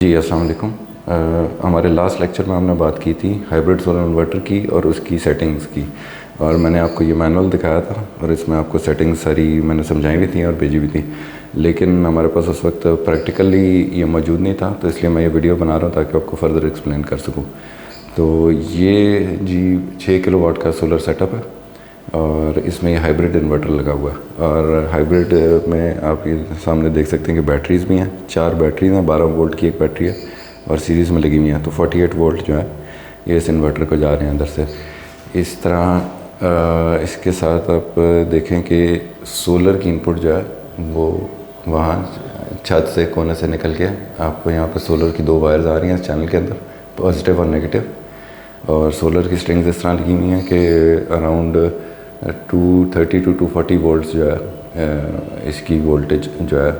जी अस्सलाम वालेकुम। हमारे लास्ट लेक्चर में हमने बात की थी हाइब्रिड सोलर इन्वर्टर की और उसकी सेटिंग्स की, और मैंने आपको ये मैनुअल दिखाया था और इसमें आपको सेटिंग्स सारी मैंने समझाई भी थी और भेजी भी थी, लेकिन हमारे पास उस वक्त प्रैक्टिकली ये मौजूद नहीं था, तो इसलिए मैं ये वीडियो बना रहा हूँ ताकि आपको फर्दर एक्सप्लेन कर सकूँ। तो ये जी 6 किलोवाट का सोलर सेटअप है और इसमें ये हाइब्रिड इन्वर्टर लगा हुआ है। और हाइब्रिड में आप ये सामने देख सकते हैं कि बैटरीज़ भी हैं, 4 बैटरीज हैं, 12 वोल्ट की एक बैटरी है और सीरीज़ में लगी हुई हैं, तो 48 वोल्ट जो है ये इस इन्वर्टर को जा रहे हैं अंदर से। इस तरह इसके साथ आप देखें कि सोलर की इनपुट जो है वो वहाँ छत से कोने से निकल के आपको यहाँ पर सोलर की 2 वायर्स आ रही हैं इस चैनल के अंदर, पॉजिटिव और नेगेटिव। और सोलर की स्ट्रिंग्स इस तरह लगी हुई हैं कि अराउंड 230 टू 240 वोल्ट्स जो है इसकी वोल्टेज जो है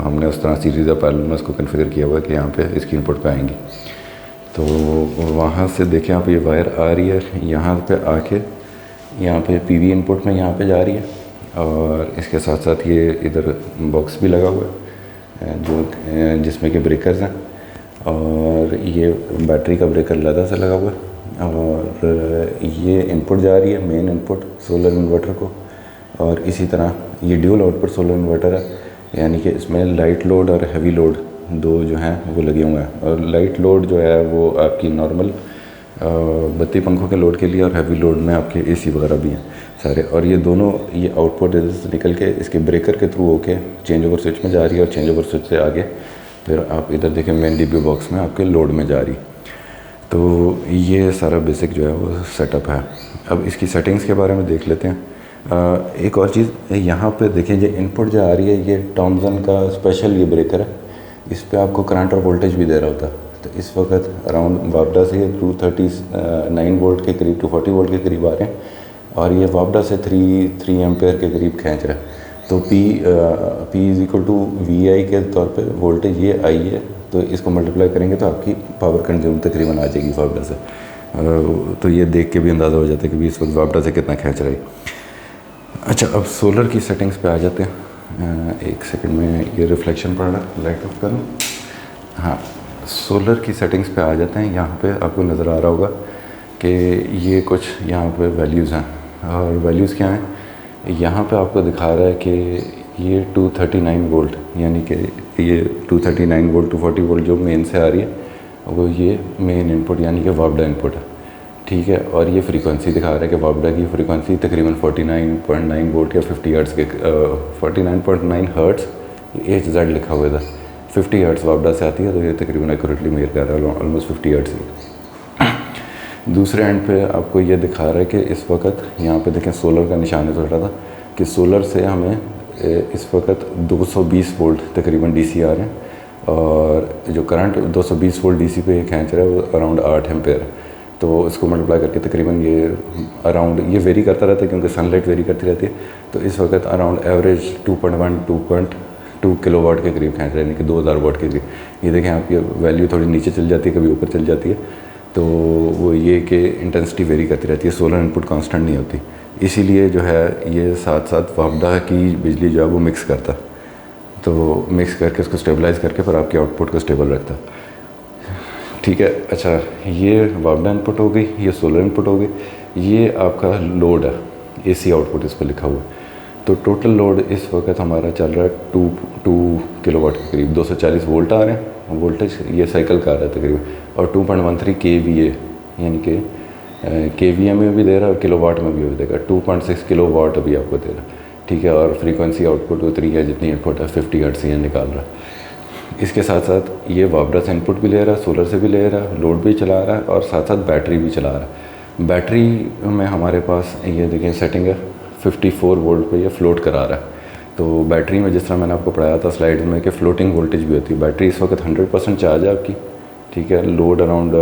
हमने उस तरह सीरीज़ या पैरेलल में उसको कन्फिगर किया हुआ है कि यहाँ पे इसकी इनपुट पे आएंगी। तो वहाँ से देखें आप ये वायर आ रही है, यहाँ पे आके यहाँ पे पीवी इनपुट में यहाँ पे जा रही है, और इसके साथ साथ ये इधर बॉक्स भी लगा हुआ है जो जिसमें कि ब्रेकर्स हैं, और ये बैटरी का ब्रेकर लदा से लगा हुआ है, और ये इनपुट जा रही है मेन इनपुट सोलर इन्वर्टर को। और इसी तरह ये ड्यूल आउटपुट सोलर इन्वर्टर है, यानी कि इसमें लाइट लोड और हैवी लोड दो जो हैं वो लगे हुए हैं। और लाइट लोड जो है वो आपकी नॉर्मल बत्ती पंखों के लोड के लिए, और हैवी लोड में आपके एसी वगैरह भी हैं सारे। और ये दोनों ये आउटपुट से निकल के इसके ब्रेकर के थ्रू होके चेंज ओवर स्विच में जा रही है, और चेंज ओवर स्विच से आगे फिर आप इधर देखें मेन डीपीयू बॉक्स में आपके लोड में जा रही। तो ये सारा बेसिक जो है वो सेटअप है। अब इसकी सेटिंग्स के बारे में देख लेते हैं। एक और चीज़ यहाँ पे देखें, ये इनपुट जो आ रही है ये टॉमसन का स्पेशल ये ब्रेकर है, इस पे आपको करंट और वोल्टेज भी दे रहा होता है। तो इस वक्त अराउंड वापडा से 239 वोल्ट के करीब 240 वोल्ट के करीब आ रहे हैं, और ये वापडा से 3 एम्पेयर के करीब खींच रहा है। तो P is equal to VI के तौर पे वोल्टेज ये आई है, तो इसको मल्टीप्लाई करेंगे तो आपकी पावर कंज्यूम तकरीबन आ जाएगी वापडा से। तो ये देख के भी अंदाज़ा हो जाता है कि इस वक्त वापडा से कितना खींच रहा है। अच्छा, अब सोलर की सेटिंग्स पे आ जाते हैं। एक सेकंड में ये रिफ्लेक्शन पड़ रहा है, लाइट ऑफ करूँ। हाँ, सोलर की सेटिंग्स पे आ जाते हैं। यहाँ पे आपको नज़र आ रहा होगा कि ये कुछ यहाँ पे वैल्यूज़ हैं, और वैल्यूज़ क्या हैं यहाँ पे आपको दिखा रहा है कि ये 239 वोल्ट, यानी कि ये 239 वोल्ट 240 वोल्ट जो मेन से आ रही है वो ये मेन इनपुट यानी कि वापडा इनपुट है, ठीक है। और ये फ्रीक्वेंसी दिखा रहा है कि वापडा की फ्रीक्वेंसी तकरीबन 49.9 वोल्ट या 50 हर्ट्ज़ के 49.9 हर्ट्ज़ HZ लिखा हुआ था, 50 हर्ट्ज़ वापडा से आती है, तो ये तकरीबन एक्यूरेटली मेजर कर रहा है ऑलमोस्ट 50 हर्ट्ज़ की। दूसरे एंड पे आपको ये दिखा रहा है कि इस वक्त यहाँ पे देखें सोलर का निशान है, रहा था कि सोलर से हमें इस वक्त 220 वोल्ट तकरीबन DC आ रहे हैं, और जो करंट 220 वोल्ट DC पे खींच रहा है वो अराउंड 8 एम्पेयर है। तो इसको मल्टीप्लाई करके तकरीबन ये अराउंड ये वेरी करता रहता है क्योंकि सनलाइट वेरी करती रहती है। तो इस वक्त अराउंड एवरेज 2.2 किलोवाट के करीब खींच रहा है, यानी कि 2000 वाट के करीब। ये देखें आप, ये वैल्यू थोड़ी नीचे चल जाती है, कभी ऊपर चल जाती है, तो वो ये कि इंटेंसिटी वेरी करती रहती है, सोलर इनपुट कांस्टेंट नहीं होती। इसीलिए जो है ये साथ साथ वापडा की बिजली जो है वो मिक्स करता, तो मिक्स करके उसको स्टेबलाइज़ करके फिर आपके आउटपुट को स्टेबल रखता, ठीक है। अच्छा, ये वापडा इनपुट हो गई, ये सोलर इनपुट हो गई, ये आपका लोड है, AC आउटपुट इस पर लिखा हुआ है। तो टोटल लोड इस वक्त हमारा चल रहा है 2 किलोवाट के करीब, 240 वोल्ट आ रहे हैं वोल्टेज, ये साइकिल का आ रहा है तकरीबन, और 2.13 kVA, यानी कि KVA में भी दे रहा है और किलोवाट में भी देगा, 2.6 किलोवाट अभी आपको दे रहा है, ठीक है। और फ्रीक्वेंसी आउटपुट उतनी है जितनी इनपुट है, 50 हर्ट्ज़ ये निकाल रहा है। इसके साथ साथ ये वापडा से इनपुट भी ले रहा है, सोलर से भी ले रहा है, लोड भी चला रहा है, और साथ साथ बैटरी भी चला रहा है। बैटरी में हमारे पास ये देखिए सेटिंग है 54 वोल्ट पे ये फ्लोट करा रहा है। तो बैटरी में जिस तरह मैंने आपको पढ़ाया था स्लाइड में कि फ्लोटिंग वोल्टेज भी होती है, बैटरी इस वक्त 100% चार्ज है आपकी, ठीक है। लोड अराउंड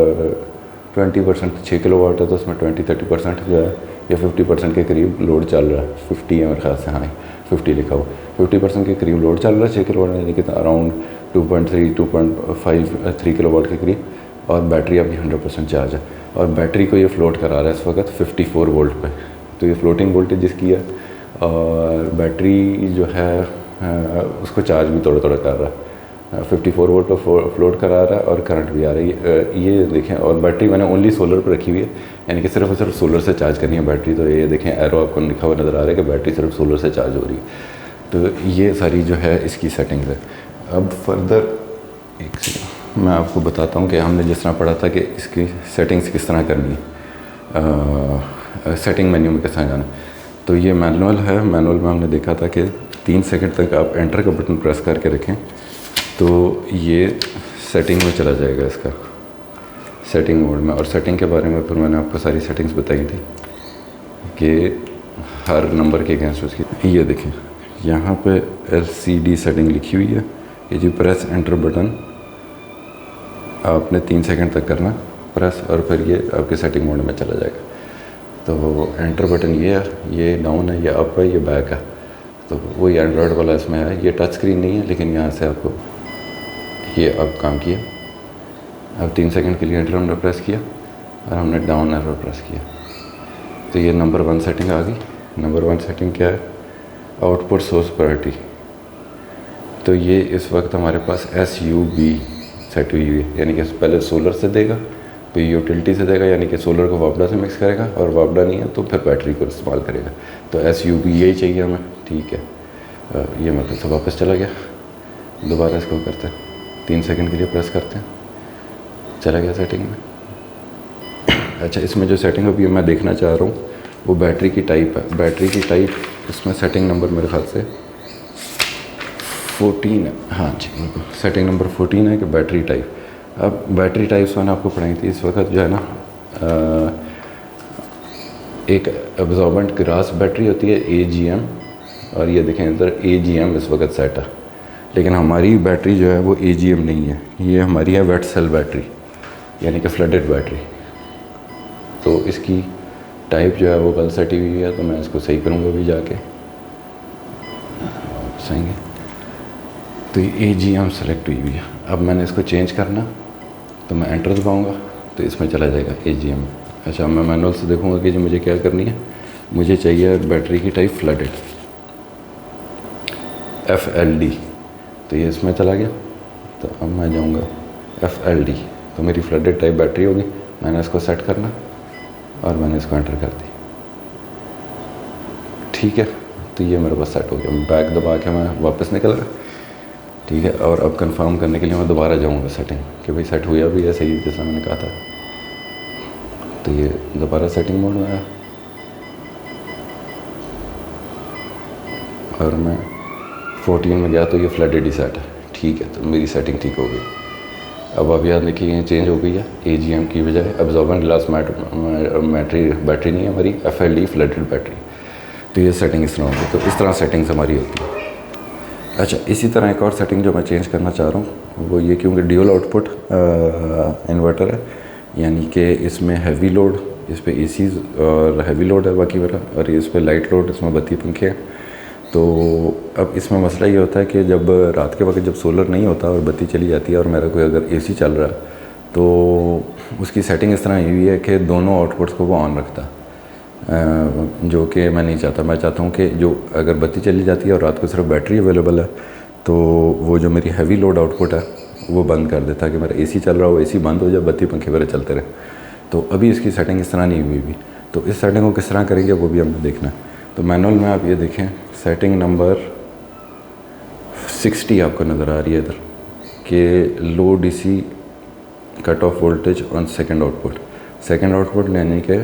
20% 6 किलोवाट है, तो उसमें 20-30% जो है या 50% के करीब लोड चल रहा है, 50 है मेरे ख्याल से, हाँ 50 लिखा हुआ, 50% के करीब लोड चल रहा है 6 किलोवाट, यानी कि अराउंड 2.3 किलोवाट के करीब, और बैटरी आपकी 100% चार्ज है। और बैटरी को ये फ्लोट करा रहा है इस वक्त 54 वोल्ट पे, तो ये फ्लोटिंग वोल्टेज जिसकी है, और बैटरी जो है उसको चार्ज भी थोड़ा थोड़ा कर रहा है। 54 वोल्ट पर फ्लोट करा रहा है और करंट भी आ रही है। ये देखें, और बैटरी मैंने ओनली सोलर पर रखी हुई है, यानी कि सिर्फ और सिर्फ सोलर से चार्ज करनी है बैटरी। तो ये देखें एरो आपको लिखा हुआ नज़र आ रहा है कि बैटरी सिर्फ सोलर से चार्ज हो रही है। तो ये सारी जो है इसकी सेटिंग्स है। अब फर्दर एक सेकंड मैं आपको बताता हूँ कि हमने जिस तरह पढ़ा था कि इसकी सेटिंग्स किस तरह करनी है, सेटिंग मेन्यू में किस तरह जाना। तो ये मैनुअल है, मैनुअल में हमने देखा था कि 3 सेकंड तक आप एंटर का बटन प्रेस करके रखें तो ये सेटिंग में चला जाएगा, इसका सेटिंग मोड में। और सेटिंग के बारे में फिर मैंने आपको सारी सेटिंग्स बताई थी कि हर नंबर के अगेंस्ट उसकी। ये देखें यहाँ पे LCD सेटिंग लिखी हुई है कि जी प्रेस एंटर बटन आपने 3 सेकंड तक करना प्रेस, और फिर ये आपके सेटिंग मोड में चला जाएगा। तो एंटर बटन ये है, ये डाउन है, ये अप है, ये बैक है। तो वही एंड्रॉयड वाला इसमें है। ये टच स्क्रीन नहीं है, लेकिन यहाँ से आपको ये अब काम किया। अब 3 सेकंड के लिए एंटर हमने प्रेस किया और हमने डाउन एरो प्रेस किया, तो ये नंबर 1 सेटिंग आ गई। नंबर 1 सेटिंग क्या है? Output source priority. तो ये इस वक्त हमारे पास SUB सेट हुई है, यानी कि पहले सोलर से देगा, फिर यूटिलिटी से देगा, यानी कि सोलर को वापडा से मिक्स करेगा, और वापडा नहीं है तो फिर बैटरी को इस्तेमाल करेगा। तो SUB यही चाहिए हमें, ठीक है। ये मतलब से वापस चला गया। दोबारा इसको करते हैं, 3 सेकंड के लिए प्रेस करते हैं, चला गया सेटिंग में। अच्छा, इसमें जो सेटिंग अभी मैं देखना चाह रहा हूँ वो बैटरी की टाइप है। बैटरी की टाइप इसमें सेटिंग नंबर मेरे ख्याल से 14 है। हाँ जी, सेटिंग नंबर 14 है कि बैटरी टाइप। अब बैटरी टाइप्स मैंने आपको पढ़ाई थी। इस वक्त जो है ना एक एब्जॉर्बेंट ग्रास बैटरी होती है AGM, और ये देखें इधर AGM इस वक्त सेट है। लेकिन हमारी बैटरी जो है वो AGM नहीं है, ये हमारी है वेट सेल बैटरी, यानी कि फ्लडेड बैटरी। तो इसकी टाइप जो है वो कल सेट हुई है, तो मैं इसको सही करूँगा अभी जाके सही। तो ये AGM सेलेक्ट हुई हुई है। अब मैंने इसको चेंज करना, तो मैं एंटर दबाऊँगा तो इसमें चला जाएगा AGM। अच्छा, मैं मैनुअल से देखूँगा कि जो मुझे क्या करनी है। मुझे चाहिए बैटरी की टाइप फ्लडेड FLD, तो ये इसमें चला गया। तो अब मैं जाऊँगा FLD, तो मेरी फ्लडेड टाइप बैटरी होगी। मैंने इसको सेट करना और मैंने इसको एंटर कर दी, ठीक है। तो ये मेरे पास सेट हो गया। बैक दबा के मैं वापस निकल गया, ठीक है। और अब कंफर्म करने के लिए मैं दोबारा जाऊँगा सेटिंग कि भाई सेट हुआ भी है सही जैसा मैंने कहा था। तो ये दोबारा सेटिंग मोड में आया और मैं 14 में गया, तो ये फ्लडेड ही सेट है, ठीक है। तो मेरी सेटिंग ठीक हो गई। अब आप याद देखिए ये चेंज हो गई है, AGM की बजाय एब्जॉर्बेंट ग्लास बैटरी नहीं है हमारी, FLD फ्लडेड बैटरी। तो ये सेटिंग इस तरह होगी। तो इस तरह सेटिंग्स हमारी होती है। अच्छा, इसी तरह एक और सेटिंग जो मैं चेंज करना चाह रहा हूँ वो ये, क्योंकि ड्यूल आउटपुट इन्वर्टर है, यानी कि इसमें हैवी लोड, इस पर ACs और हैवी लोड है बाकी वाला, और इस पर लाइट लोड, इसमें बत्ती पंखे हैं। तो अब इसमें मसला ये होता है कि जब रात के वक्त जब सोलर नहीं होता और बत्ती चली जाती है और मेरा कोई अगर AC चल रहा है, तो उसकी सेटिंग इस तरह हुई है कि दोनों आउटपुट्स को वो ऑन रखता, जो कि मैं नहीं चाहता। मैं चाहता हूँ कि जो अगर बत्ती चली जाती है और रात को सिर्फ बैटरी अवेलेबल है, तो वो जो मेरी हैवी लोड आउटपुट है वो बंद कर देता है कि मेरा AC चल रहा हो, AC बंद हो जाए, बत्ती पंखे वगैरह चलते रहे। तो अभी इसकी सेटिंग इस तरह नहीं हुई भी। तो इस सेटिंग को किस तरह करेंगे वो भी हमें देखना है। तो मैनुअल में आप ये देखें, सेटिंग नंबर 60 आपको नज़र आ रही है इधर कि लो DC cut off voltage on second output. Second output यानी कि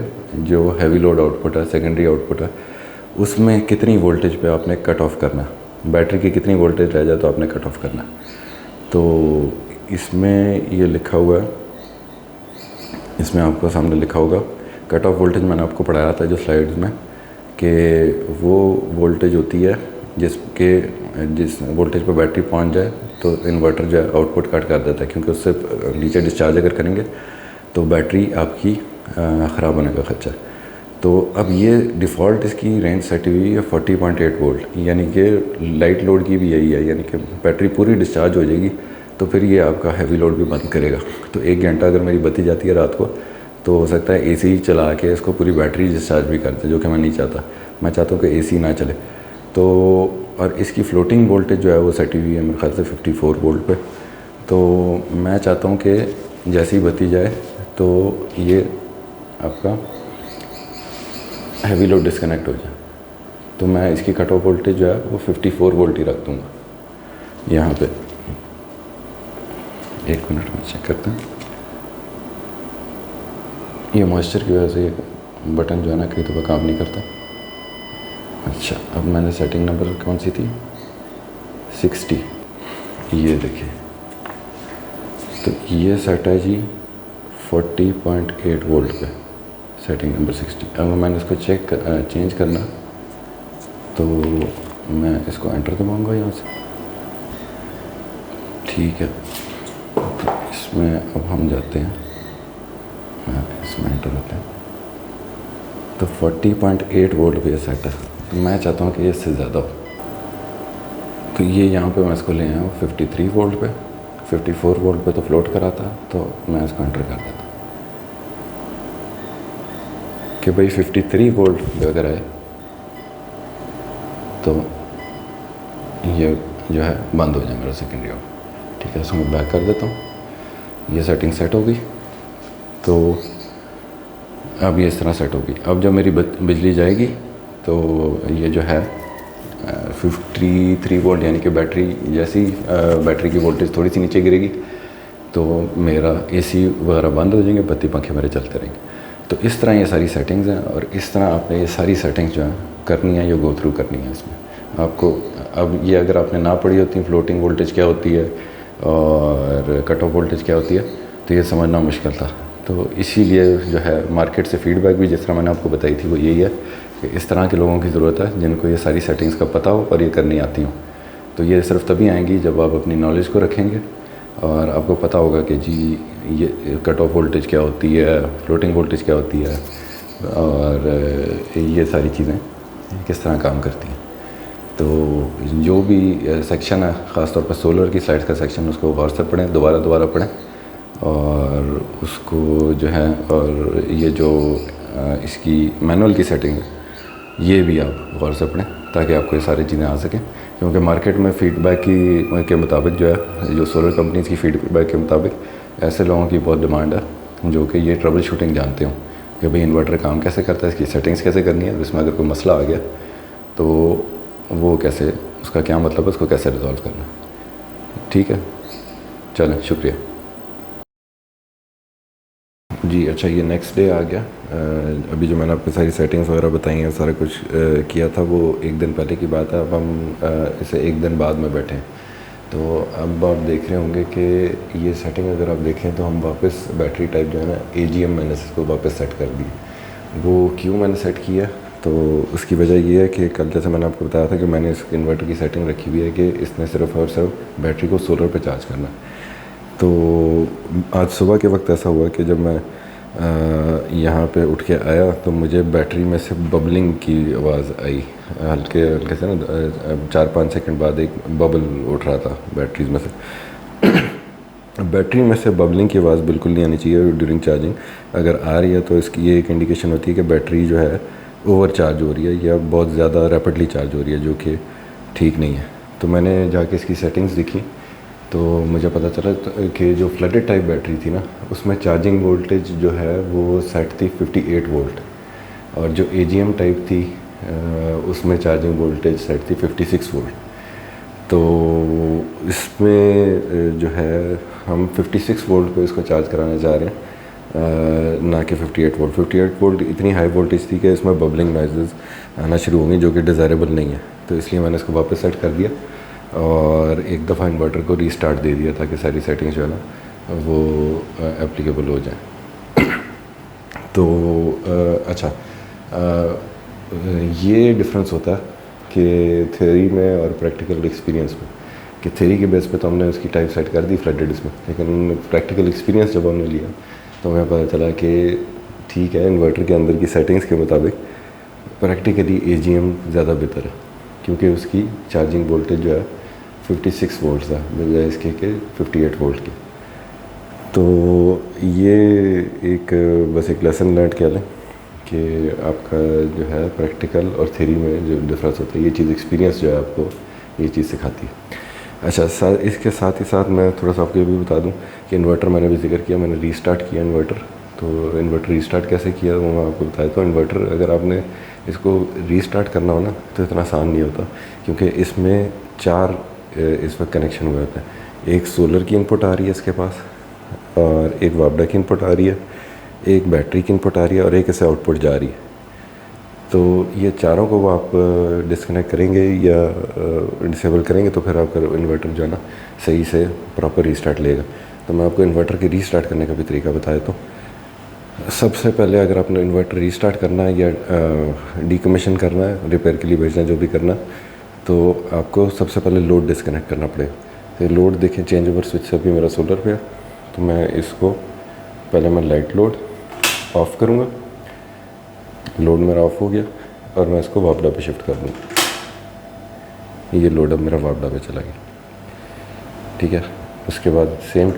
जो हैवी लोड आउटपुट है, सेकेंडरी आउटपुट है, उसमें कितनी वोल्टेज पे आपने कट ऑफ करना, बैटरी की कितनी वोल्टेज रह जाए तो आपने कट ऑफ करना। तो इसमें ये लिखा हुआ है, इसमें आपको सामने लिखा होगा कट ऑफ वोल्टेज। मैंने आपको पढ़ाया था जो स्लाइड्स में कि वो वोल्टेज होती है जिस वोल्टेज पर बैटरी पहुंच जाए तो इन्वर्टर जो है आउटपुट कट कर देता है, क्योंकि उससे नीचे डिस्चार्ज अगर करेंगे तो बैटरी आपकी ख़राब होने का खर्चा। तो अब ये डिफ़ॉल्ट इसकी रेंज सेट हुई है 40.8 वोल्ट, यानी कि लाइट लोड की भी यही है, यानी कि बैटरी पूरी डिस्चार्ज हो जाएगी तो फिर ये आपका हैवी लोड भी बंद करेगा। तो 1 घंटा अगर मेरी बत्ती जाती है रात को, तो हो सकता है AC चला के इसको पूरी बैटरी डिस्चार्ज भी कर दे, जो कि मैं नहीं चाहता। मैं चाहता हूँ कि AC ना चले। तो और इसकी फ्लोटिंग वोल्टेज जो है वो सेट हुई है मेरे ख्याल से 54 वोल्ट पे। तो मैं चाहता हूँ कि जैसे ही बत्ती जाए तो ये आपका हैवी लोड डिस्कनेक्ट हो जाए। तो मैं इसकी कट ऑफ वोल्टेज जो है वो 54 वोल्ट ही रख दूँगा यहाँ पे। एक मिनट में चेक करते हैं। ये मॉइस्चर की वजह से ये बटन जो है ना कई दफ़ा काम नहीं करता। अच्छा, अब मैंने सेटिंग नंबर कौन सी थी, 60, ये देखिए। तो ये सेट है जी 40.8 वोल्ट पे, सेटिंग नंबर 60। अगर मैंने इसको चेंज करना तो मैं इसको एंटर दबाऊंगा यहाँ से, ठीक है। तो इसमें अब हम जाते हैं, इसमें एंटर होते हैं। तो 40.8 वोल्ट पे ये सेट है। तो मैं चाहता हूँ कि ये इससे ज़्यादा हो। तो ये यहाँ पे मैं इसको ले आया हूँ 53 वोल्ट पे। 54 वोल्ट पे तो फ्लोट करा था, तो मैं इसको एंटर कर देता कि भाई 53 वोल्ट पे अगर आए तो ये जो है बंद हो जाए मेरा सेकेंडरी आउट, ठीक है। इसको मैं बैक कर देता हूँ। ये सेटिंग सेट हो गई। तो अब ये इस तरह सेट होगी। अब जब मेरी बिजली जाएगी तो ये जो है 53 वोल्ट, यानी कि बैटरी जैसी बैटरी की वोल्टेज थोड़ी सी नीचे गिरेगी तो मेरा एसी वगैरह बंद हो जाएंगे, बत्ती पंखे मेरे चलते रहेंगे। तो इस तरह ये सारी सेटिंग्स हैं और इस तरह आपने ये सारी सेटिंग्स जो है करनी है, ये गो थ्रू करनी है इसमें आपको। अब ये अगर आपने ना पढ़ी होती फ्लोटिंग वोल्टेज क्या होती है और कट ऑफ वोल्टेज क्या होती है तो ये समझना मुश्किल था। तो इसीलिए जो है मार्केट से फ़ीडबैक भी जिस तरह मैंने आपको बताई थी वो यही है कि इस तरह के लोगों की ज़रूरत है जिनको ये सारी सेटिंग्स का पता हो और ये करनी आती हो। तो ये सिर्फ तभी आएंगी जब आप अपनी नॉलेज को रखेंगे और आपको पता होगा कि जी ये कट ऑफ वोल्टेज क्या होती है, फ्लोटिंग वोल्टेज क्या होती है और ये सारी चीज़ें किस तरह काम करती हैं। तो जो भी सेक्शन है, ख़ास तौर पर सोलर की स्लाइड्स का सेक्शन, उसको गौर से पढ़ें, दोबारा पढ़ें और उसको जो है, और ये जो इसकी मैनुअल की सेटिंग है ये भी आप गौर से पढ़ें ताकि आपको ये सारी चीज़ें आ सकें। क्योंकि मार्केट में फ़ीडबैक के मुताबिक जो है, जो सोलर कंपनीज़ की फ़ीडबैक के मुताबिक ऐसे लोगों की बहुत डिमांड है जो कि ये ट्रबल शूटिंग जानते हो कि भाई इन्वर्टर काम कैसे करता है, इसकी सेटिंग्स कैसे करनी है, इसमें अगर कोई मसला आ गया तो वो कैसे, उसका क्या मतलब है, उसको कैसे रिजॉल्व करना है। ठीक है, चलें, शुक्रिया जी। अच्छा, ये नेक्स्ट डे आ गया। अभी जो मैंने आपको सारी सेटिंग्स वगैरह बताई हैं, सारा कुछ किया था, वो एक दिन पहले की बात है। अब हम इसे एक दिन बाद में बैठे हैं। तो अब आप देख रहे होंगे कि ये सेटिंग अगर आप देखें तो हम वापस बैटरी टाइप जो है ना AGM मैंने इसको वापस सेट कर दी। वो क्यों मैंने सेट किया, तो उसकी वजह ये है कि कल जैसे मैंने आपको बताया था कि मैंने इस इन्वर्टर की सेटिंग रखी हुई है कि इसने सिर्फ और सिर्फ बैटरी को सोलर पे चार्ज करना है। तो आज सुबह के वक्त ऐसा हुआ कि जब मैं यहाँ पे उठ के आया तो मुझे बैटरी में से बबलिंग की आवाज़ आई, हल्के हल्के से ना 4-5 सेकंड बाद एक बबल उठ रहा था बैटरीज में से। बैटरी में से बबलिंग की आवाज़ बिल्कुल नहीं आनी चाहिए ड्यूरिंग चार्जिंग। अगर आ रही है तो इसकी ये एक इंडिकेशन होती है कि बैटरी जो है ओवर चार्ज हो रही है या बहुत ज़्यादा रैपिडली चार्ज हो रही है, जो कि ठीक नहीं है। तो मैंने जाके इसकी सेटिंग्स देखी तो मुझे पता चला कि जो फ्लडेड टाइप बैटरी थी ना, उसमें चार्जिंग वोल्टेज जो है वो सेट थी 58 वोल्ट, और जो AGM टाइप थी उसमें चार्जिंग वोल्टेज सेट थी 56 वोल्ट। तो इसमें जो है हम 56 वोल्ट पे इसको चार्ज कराना चाह रहे हैं, ना कि 58 वोल्ट। 58 वोल्ट इतनी हाई वोल्टेज थी कि इसमें बबलिंग नॉइजेज़ आना शुरू होंगी, जो कि डिज़ायरेबल नहीं है। तो इसलिए मैंने इसको वापस सेट कर दिया और एक दफ़ा इन्वर्टर को रीस्टार्ट दे दिया ताकि सारी सेटिंग्स जो है ना वो एप्लीकेबल हो जाए। तो अच्छा, ये डिफरेंस होता है कि थ्योरी में और प्रैक्टिकल एक्सपीरियंस में, कि थ्योरी के बेस पे तो हमने उसकी टाइप सेट कर दी फ्लडेड इसमें, लेकिन प्रैक्टिकल एक्सपीरियंस जब हमने लिया तो हमें पता चला कि ठीक है, इन्वर्टर के अंदर की सेटिंग्स के मुताबिक प्रैक्टिकली AGM ज़्यादा बेहतर है, क्योंकि उसकी चार्जिंग वोल्टेज जो है 56 वोल्ट है बजाय इसके के 58 वोल्ट की। तो ये एक बस एक लेसन लर्न किया लें कि आपका जो है प्रैक्टिकल और थ्योरी में जो डिफरेंस होता है, ये चीज़ एक्सपीरियंस जो है आपको ये चीज़ सिखाती है। अच्छा सर, इसके साथ ही साथ मैं थोड़ा सा आपको ये भी बता दूं कि इन्वर्टर मैंने भी जिक्र किया, मैंने रीस्टार्ट किया इन्वर्टर। तो इन्वर्टर रीस्टार्ट कैसे किया वो मैं आपको बताया। तो इन्वर्टर अगर आपने इसको रीस्टार्ट करना हो ना तो इतना आसान नहीं होता, क्योंकि इसमें 4 इस वक्त कनेक्शन हुए होते हैं। एक सोलर की इनपुट आ रही है इसके पास, और एक वापडा की इनपुट आ रही है, एक बैटरी की इनपुट आ रही है, और एक इसे आउटपुट जा रही है। तो ये चारों को वो आप डिस्कनेक्ट करेंगे या डिसेबल करेंगे तो फिर आपका इन्वर्टर जो है ना सही से प्रॉपर रीस्टार्ट लेगा। तो मैं आपको इन्वर्टर के रीस्टार्ट करने का भी तरीका बताया। तो सबसे पहले अगर आपने इन्वर्टर रीस्टार्ट करना है या डीकमीशन करना है, रिपेयर के लिए भेजना है, जो भी करना, तो आपको सबसे पहले लोड डिस्कनेक्ट करना पड़ेगा। तो लोड देखें, चेंज ओवर स्विच से अभी मेरा सोलर पे है, तो मैं इसको पहले मैं लाइट लोड ऑफ़ करूँगा। लोड मेरा ऑफ हो गया और मैं इसको वापडा पे शिफ्ट कर दूँगा। ये लोड अब मेरा वापडा पे चला गया, ठीक है। उसके बाद सेम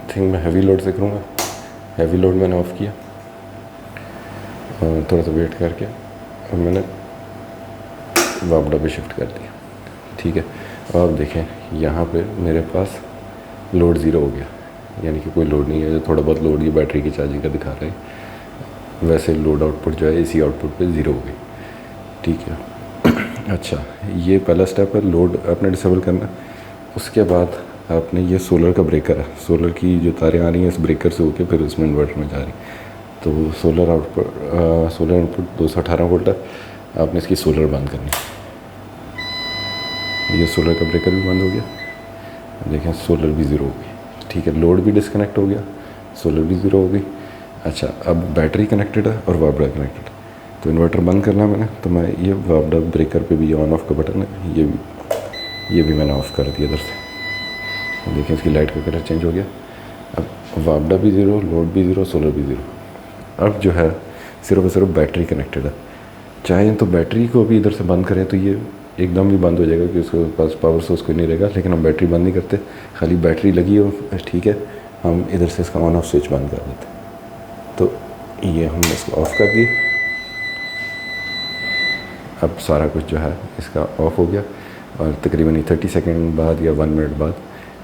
थिंग मैं हैवी लोड से करूँगा। हैवी लोड मैंने ऑफ़ किया और थोड़ा सा वेट करके अब मैंने वापडा पे शिफ्ट कर दिया, ठीक है। अब आप देखें यहाँ पे मेरे पास लोड ज़ीरो हो गया, यानी कि कोई लोड नहीं है। जो थोड़ा बहुत लोड ये बैटरी की चार्जिंग का दिखा रहा है, वैसे लोड आउटपुट जो है इसी आउटपुट पे ज़ीरो हो गई, ठीक है। अच्छा, ये पहला स्टेप है, लोड आपने डिसेबल करना। उसके बाद आपने ये सोलर का ब्रेकर है, सोलर की जो तारें आ रही हैं इस ब्रेकर से होकर फिर उसमें इन्वर्टर में जा रही। तो solar output solar input 218 volt है, आपने इसकी सोलर बंद करनी। ये सोलर का ब्रेकर भी बंद हो गया, देखें सोलर भी ज़ीरो हो गई, ठीक है। लोड भी डिस्कनेक्ट हो गया, सोलर भी ज़ीरो हो गई। अच्छा, अब बैटरी कनेक्टेड है और वापडा कनेक्टेड। तो इन्वर्टर बंद करना है मैंने, तो मैं ये वापडा ब्रेकर पे भी ये ऑन ऑफ का बटन है, ये भी मैंने ऑफ़ कर दिया इधर से। देखिए इसकी लाइट का कलर चेंज हो गया। अब वापडा भी ज़ीरो, लोड भी ज़ीरो, सोलर भी ज़ीरो। अब जो है सिर्फ और सिर्फ बैटरी कनेक्टेड है। चाहे तो बैटरी को भी इधर से बंद करें तो ये एकदम भी बंद हो जाएगा, कि उसके पास पावर सोर्स कोई नहीं रहेगा। लेकिन हम बैटरी बंद नहीं करते, खाली बैटरी लगी हो, ठीक है, हम इधर से इसका ऑन ऑफ स्विच बंद कर देते। तो ये हमने इसको ऑफ़ कर दिया। अब सारा कुछ जो है इसका ऑफ़ हो गया और तकरीबन 30 सेकंड बाद या 1 मिनट बाद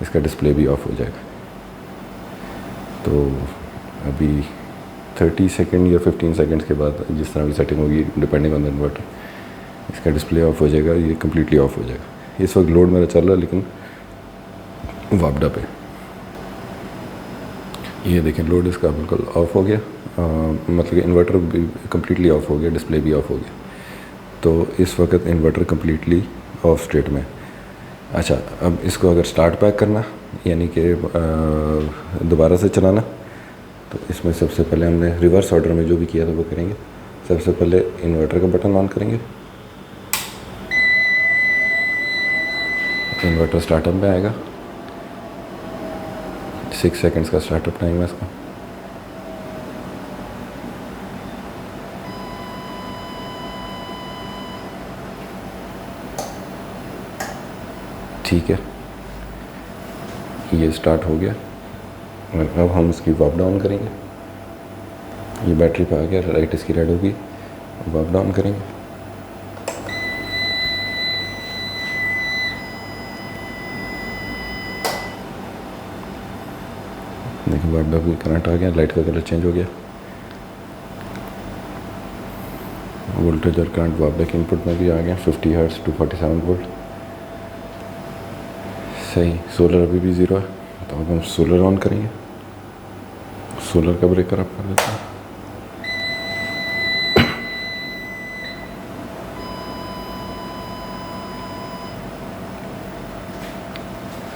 इसका डिस्प्ले भी ऑफ़ हो जाएगा। तो अभी 30 सेकंड या 15 सेकंड्स के बाद जिस तरह की सेटिंग होगी डिपेंडिंग ऑन द इन्वर्टर, इसका डिस्प्ले ऑफ़ हो जाएगा, ये कम्प्लीटली ऑफ़ हो जाएगा। इस वक्त लोड मेरा चल रहा है लेकिन वापडा पे। ये देखें लोड इसका बिल्कुल ऑफ़ हो गया, मतलब कि इन्वर्टर भी कम्प्लीटली ऑफ़ हो गया, डिस्प्ले भी ऑफ़ हो गया। तो इस वक्त इन्वर्टर कम्प्लीटली ऑफ स्टेट में। अच्छा, अब इसको अगर स्टार्ट बैक करना यानी कि दोबारा से चलाना, तो इसमें सबसे पहले हमने रिवर्स ऑर्डर में जो भी किया था वो करेंगे। सबसे पहले इन्वर्टर का बटन ऑन करेंगे, इन्वर्टर स्टार्टअप में आएगा। 6 सेकंड्स का स्टार्टअप टाइम है इसका। ठीक है, ये स्टार्ट हो गया। अब हम इसकी वापडा ऑन करेंगे। ये बैटरी पे आ गया, लाइट इसकी रेड होगी, वापडा ऑन करेंगे। देखिए वापडा भी करंट आ गया, लाइट का कलर चेंज हो गया। वोल्टेज और करंट वापडा के इनपुट में भी आ गया, 50 हर्ट्ज 247 वोल्ट। सही, सोलर अभी भी ज़ीरो है, तो अब हम सोलर ऑन करेंगे। सोलर का ब्रेकर आप कर देते हैं।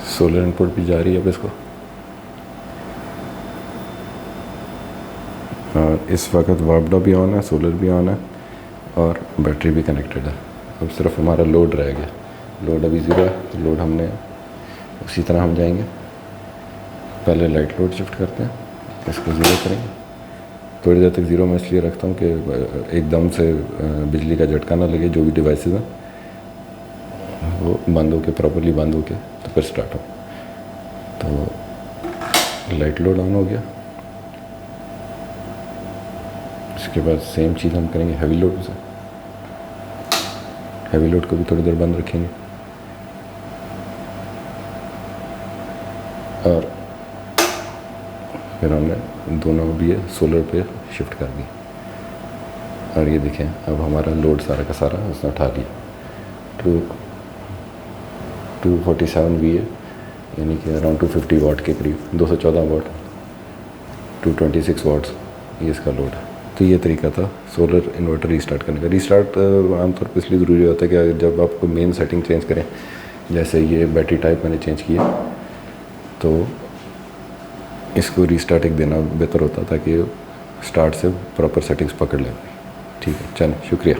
सोलर इनपुट भी जा रही है अब इसको, और इस वक्त वापडा भी ऑन है, सोलर भी ऑन है और बैटरी भी कनेक्टेड है। अब सिर्फ हमारा लोड रह गया। लोड अभी ज़ीरो है, तो लोड हमने उसी तरह हम जाएंगे। पहले लाइट लोड शिफ्ट करते हैं, इसको ज़ीरो करेंगे। थोड़ी देर तक ज़ीरो मैं इसलिए रखता हूँ कि एकदम से बिजली का झटका ना लगे, जो भी डिवाइसेस हैं वो बंद होके प्रॉपर्ली बंद होके तो फिर स्टार्ट हो। तो लाइट लोड ऑन हो गया। इसके बाद सेम चीज़ हम करेंगे हैवी लोड से। हैवी लोड को भी थोड़ी देर बंद रखेंगे। फिर हमने दोनों भी सोलर पे शिफ्ट कर दी और ये देखें अब हमारा लोड सारा का सारा उसने उठा लिया। 247 वी है, यानी कि अराउंड 250 वाट के करीब, 214 वाट, 226 वाट्स ये इसका लोड है। तो ये तरीका था सोलर इन्वर्टर रीस्टार्ट करने का। रीस्टार्ट आमतौर पर इसलिए ज़रूरी होता है कि जब आप कोई मेन सेटिंग चेंज करें, जैसे ये बैटरी टाइप मैंने चेंज किया, तो इसको रीस्टार्ट एक देना बेहतर होता ताकि स्टार्ट से प्रॉपर सेटिंग्स पकड़ लें। ठीक है, चलें, शुक्रिया।